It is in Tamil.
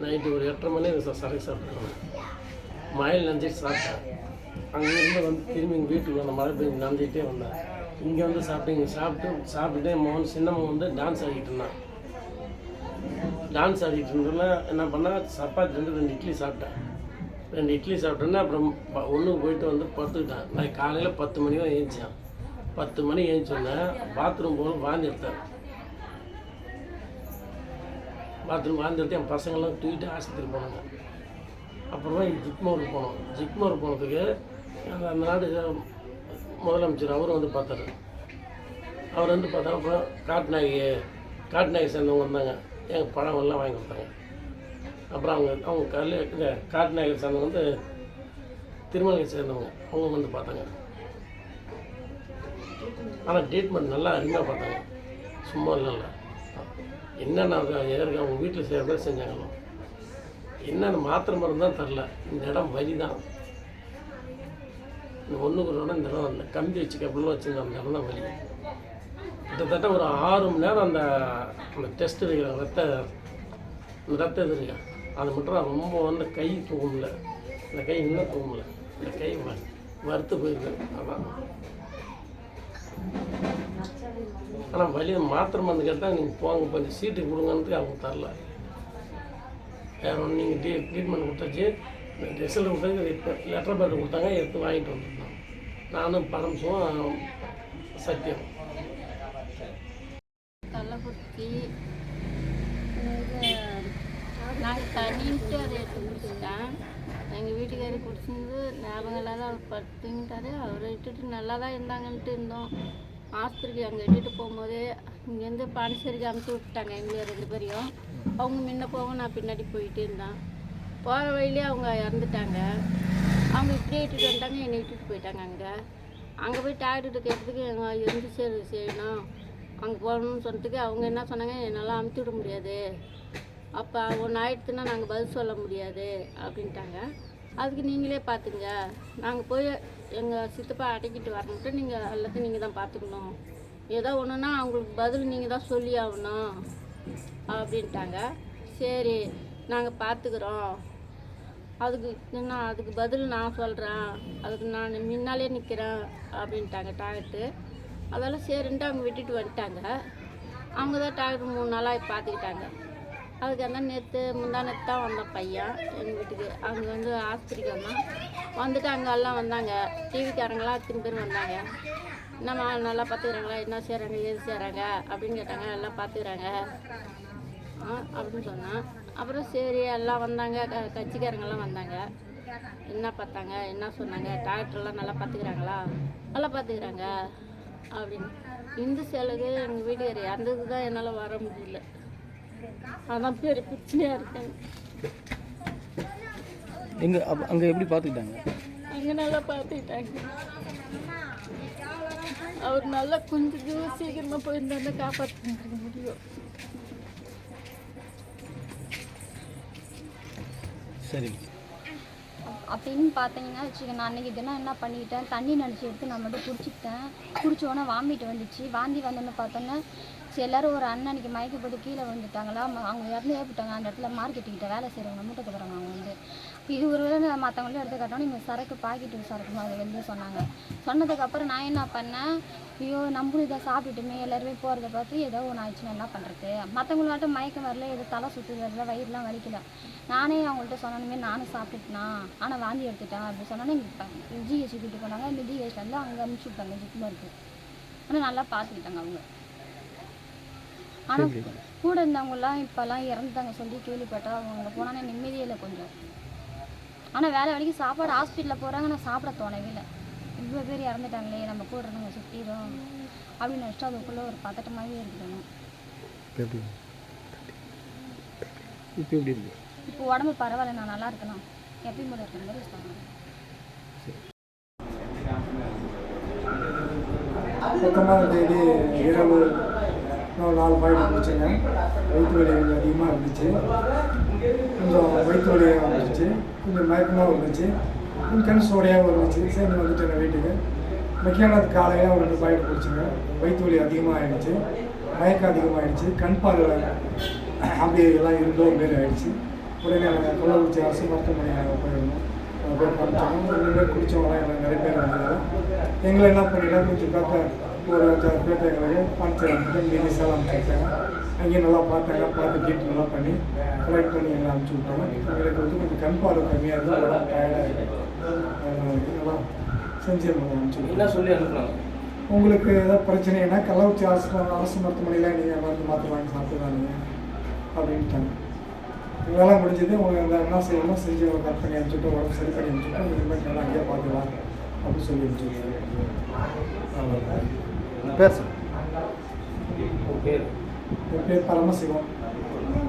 நைட்டு ஒரு 8:30 மணி சரக்கு சாப்பிட்டுருவேன். மழையில் நனைஞ்சிட்டு சாப்பிட்டேன். அங்கேருந்து வந்து திரும்பி எங்கள் வீட்டுக்கு வந்த மழை பெஞ்சு நனைஞ்சிட்டே வந்தேன். இங்கே வந்து சாப்பிட்டுட்டு மோகன் சின்னம்மா வந்து டான்ஸ் ஆடிக்கிட்டு இருந்தான். டான்ஸ் ஆடிக்கிட்டு இருந்தோம்னா என்ன பண்ணால் சப்பாத்தி 2 இட்லி சாப்பிட்டேன். 2 இட்லி சாப்பிட்டேன்னா அப்புறம் ஒன்றுக்கு போயிட்டு வந்து படுத்துக்கிட்டேன். நான் காலையில் 10 மணி தான் ஏந்திச்சேன். 10 மணி ஏந்திச்சோன்னே பாத்ரூம் போக வாந்தி எடுத்தேன். பாத்ரூம் வாந்தி எடுத்து என் பசங்கள்லாம் தூக்கிட்டு ஆஸ்பத்திரி போனாங்க. அப்புறமா ஜிப்மோருக்கு போனோம். ஜிப்மோர் போனதுக்கு அந்த நாடு முதலமைச்சர் அவரும் வந்து பார்த்தாரு. அவர் வந்து பார்த்தா அப்புறம் காட்டுநாயகி சேர்ந்தவங்க வந்தாங்க. எங்கள் பழமெல்லாம் வாங்கி கொடுத்தாங்க. அப்புறம் அவங்க இந்த காட்டுநாயகர் சேர்ந்தவங்க வந்து திருமலையை சேர்ந்தவங்க அவங்க வந்து பார்த்தாங்க. ஆனால் ட்ரீட்மெண்ட் நல்லா அருமையாக பார்த்தாங்க. சும்மா இல்லை என்னென்ன எதற்கு அவங்க வீட்டில் செய்கிறதா செஞ்சாங்களோ என்னென்ன மாத்திரை மருந்து தான் தரல. இந்த இடம் வலி தான். இந்த ஒன்றுக்கு இந்த இடம் அந்த கம்பி வச்சு கப்பலாம் வச்சுருந்த அந்த இடம் தான் வலி. கிட்டத்தட்ட ஒரு 6 மணி நேரம் அந்த டெஸ்ட் இருக்கிற ரத்த இது இருக்கு. அது மட்டும் ரொம்ப வந்து கை தூங்கல. இந்த கை இன்னும் தூங்கல. இந்த கை வறுத்து போயிருக்கு. அதான் ஆனால் வலி மாத்திரை மருந்து கேட்டால் நீங்கள் போங்க கொஞ்சம் சீட்டு கொடுங்கன்ட்டு அவங்க தரல. வேறு ஒன்று நீங்கள் ட்ரீட்மெண்ட் கொடுத்தாச்சு. ரிசல்ட் கொடுத்தாங்க. லெட்டர் பேர் கொடுத்தாங்க. எடுத்து வாங்கிட்டு வந்துருந்தோம். நானும் பரமசும் சத்தியம். கள்ளக்குறிச்சி நான் தண்ணின்ட்டு அதை எடுத்து குடிச்சிட்டேன். எங்கள் வீட்டுக்காரி குடிச்சிருந்து ஞாபகம் இல்லாத அவர் படுத்துங்கிட்டாரு. அவரை இட்டுட்டு நல்லா தான் இருந்தாங்கன்ட்டு இருந்தோம். ஆஸ்பத்திரிக்கு அங்கே இட்டுட்டு போகும்போதே இங்கேருந்து பாண்டிச்சேரிக்கு அமுச்சு விட்டுட்டாங்க எங்களை 2 பேரையும். அவங்க முன்ன போகவும் நான் பின்னாடி போயிட்டு இருந்தேன். போகிற வழியிலே அவங்க இறந்துட்டாங்க. அவங்க இப்படியே இட்டுட்டு வந்துட்டாங்க. என்னை இட்டுட்டு போயிட்டாங்க. அங்கே போய் டாக்டர்கிட்ட கேட்டதுக்கு எங்கள் இருந்து செய்யணும் அங்கே போகணும்னு சொன்னதுக்கு அவங்க என்ன சொன்னாங்க, என்னால் அமுச்சு விட முடியாது, அப்போ ஒன்று ஆயிடுச்சுன்னா நாங்கள் பதில் சொல்ல முடியாது அப்படின்ட்டாங்க. அதுக்கு நீங்களே பார்த்துங்க, நாங்கள் போய் எங்கள் சித்தப்பா அடைக்கிட்டு வரணுன்ட்டு நீங்கள் எல்லாத்தையும் நீங்கள் தான் பார்த்துக்கணும், ஏதோ ஒன்றுனா அவங்களுக்கு பதில் நீங்கள் தான் சொல்லி ஆகணும் அப்படின்ட்டாங்க. சரி நாங்கள் பார்த்துக்குறோம், அதுக்கு பதில் நான் சொல்கிறேன், அதுக்கு நான் முன்னாலே நிற்கிறேன் அப்படின்ட்டாங்க டாக்டரு. அதெல்லாம் சரின்ட்டு அவங்க விட்டுட்டு வந்துட்டாங்க. அவங்க தான் டாக்டர் 3 நாளாக பார்த்துக்கிட்டாங்க. அதுக்கு முந்தானத்து தான் வந்தான் பையன் எங்கள் வீட்டுக்கு. அங்கே வந்து ஆஸ்பத்திரிக்கு வந்துட்டு அங்கே எல்லாம் வந்தாங்க. டிவிக்காரங்களாம் அத்தனை பேர் வந்தாங்க. என்னம்மா நல்லா பார்த்துக்கிறாங்களா, என்ன செய்கிறாங்க ஏது செய்கிறாங்க அப்படின்னு கேட்டாங்க. எல்லாம் பார்த்துக்கிறாங்க அப்படின்னு சொன்னான். அப்புறம் சரி எல்லாம் வந்தாங்க, கட்சிக்காரங்கெல்லாம் வந்தாங்க. என்ன பார்த்தாங்க, என்ன சொன்னாங்க, டாக்டர்லாம் நல்லா பார்த்துக்கிறாங்களா, நல்லா பார்த்துக்கிறாங்க அப்படின்னு. இந்த செலவு எங்கள் வீட்டுக்காரி இறந்தது தான் என்னால் வர முடியல. அதான் பெரிய பிரச்சனையாக இருக்காங்க. அங்கே எப்படி பார்த்துக்கிட்டாங்க? அங்கே நல்லா பார்த்துக்கிட்டாங்க. அவர் நல்லா கொஞ்சம் சீக்கிரமாக போயிருந்தா காப்பாற்ற முடியும். சரி அப்படின்னு பார்த்தீங்கன்னா வச்சுக்கோங்க, அன்றைக்கி தினம் என்ன பண்ணிக்கிட்டேன், தண்ணி நினச்சி எடுத்து நான் மட்டும் குடிச்சிக்கிட்டேன். குடித்தோடனே வாமிட்டு வந்துச்சு. வாந்தி வந்தோன்னு பார்த்தோன்னே சரி எல்லோரும் ஒரு அன்னைக்கு மயக்க போட்டு கீழே வந்துட்டாங்களா, அவங்க இறந்து ஏற்பட்டாங்க. அந்த இடத்துல மார்க்கெட்டுக்கிட்ட வேலை செய்கிறவங்க மூட்டை போகிறாங்க. அவங்க வந்து இது ஒரு வேலை மற்றவங்களும் எடுத்து காட்டோன்னு நீங்கள் சரக்கு பாக்கெட்டு சரக்கு அதை வெளியே சொன்னாங்க. சொன்னதுக்கப்புறம் நான் என்ன பண்ணேன், ஐயோ நம்மளும் இதை சாப்பிட்டுட்டுமே எல்லாருமே போகிறத பார்த்து ஏதோ ஒன்று ஆயிடுச்சுன்னா என்ன பண்ணுறது, மற்றவங்களாட்டும் மயக்கம் வரல, எது தலை சுற்றி வரல, வயிறுலாம் வலிக்கல. நானே அவங்கள்ட்ட சொன்னோமே நானும் சாப்பிட்டுட்டேனா, ஆனால் வாந்தி எடுத்துட்டேன் அப்படி சொன்னோன்னே ஜிஹெச் கூட்டிட்டு போனாங்க. இந்த ஜிஹெச் வந்து அங்கே அனுப்பிச்சி விட்டாங்க ஜிப்மருக்கு. ஆனால் நல்லா பார்த்துக்கிட்டாங்க அவங்க. ஆனால் கூட இருந்தவங்களாம் இப்போல்லாம் இறந்துட்டாங்க சொல்லி கேள்விப்பட்டா. அவங்க அங்கே போனானே நிம்மதியே இல்லை கொஞ்சம். ஆனால் வேலை வேலைக்கு சாப்பாடு ஹாஸ்பிட்டலில் போகிறாங்க, நான் சாப்பிட தோணவே இல்லை. இவ்வளோ பேர் இறந்துட்டாங்களே, நம்ம கூட இருந்தவங்க சுற்றிடும் அப்படின்னு நினச்சிட்டு அதுக்குள்ளே ஒரு பதட்டமாகவே இருக்குதுங்க. இப்போ எப்படி இருக்கு? இப்போ உடம்பு பரவாயில்ல, நான் நல்லா இருக்கலாம், எப்பயும் போல இருக்கிற மாதிரி சொல்லுவாங்க. 19ஆம் தேதி இரவு 4 பாயிண்ட் குடிச்சேங்க. வயிற்று வலி கொஞ்சம் அதிகமாக இருந்துச்சு, கொஞ்சம் வயிற்று வலியாக வந்துச்சு, கொஞ்சம் மயக்கமாக இருந்துச்சு, கொஞ்சம் கண் சோடையாகவும் இருந்துச்சு. சேர்ந்து வந்துட்டேன் வீட்டுக்கு. மக்கியானது காலையில் ஒரு 2 பாயிண்ட் குடிச்சுங்க. வயிற்று வலி அதிகமாக ஆகிடுச்சு, மயக்கம் அதிகமாகிடுச்சு, கண் பார்வை அப்படியே எல்லாம் இருந்தோ மாரி ஆகிடுச்சு. உடனே நாங்கள் கள்ளக்குறிச்சி அரசு மருத்துவமனை நாங்கள் போயிருந்தோம். போய் காமிச்சோம். இனிமேல் குடித்தவங்களாம் எல்லாம் நிறைய பேர் வந்ததால் எங்களை என்ன பண்ணிட்டா கொஞ்சம் பேப்பை ஒரு 5-6 பேப்பை எங்களுக்கு பணத்தை வந்துட்டு மீதி சேலம் அனுப்பிச்சிருக்காங்க. அங்கேயும் நல்லா பார்த்தாங்க, பார்த்து கீட் நல்லா பண்ணி கலெக்ட் பண்ணி எங்களை அனுப்பிச்சி விட்டாங்க. எங்களுக்கு வந்து கொஞ்சம் கண் பார்வை கம்மியாக இருக்குது, உடம்பு டயர்டாக இருக்குது. நல்லா செஞ்சு எங்களுக்கு அனுப்பிச்சி என்ன சொல்லி அனுப்புனாங்க? உங்களுக்கு ஏதாவது பிரச்சனைனா கள்ளக்குறிச்சி அரசு மருத்துவமனையில் நீங்கள் மருந்து மாற்றி வாங்கி சாப்பிட்டுதானுங்க அப்படின்ட்டாங்க. இதெல்லாம் முடிஞ்சது. உங்களுக்கு அந்த என்ன செய்யணுமோ செஞ்சு அவங்க கட் பண்ணி அனுப்பிச்சுட்டு உடம்பு சரி பண்ணி அனுப்பிச்சுட்டு இனிமேல் நல்லா அங்கேயே பார்த்துக்கலாம் அப்படின்னு சொல்லி அனுப்பிச்சுட்டு பேர் சார். என் பேர் பரமசிவம்.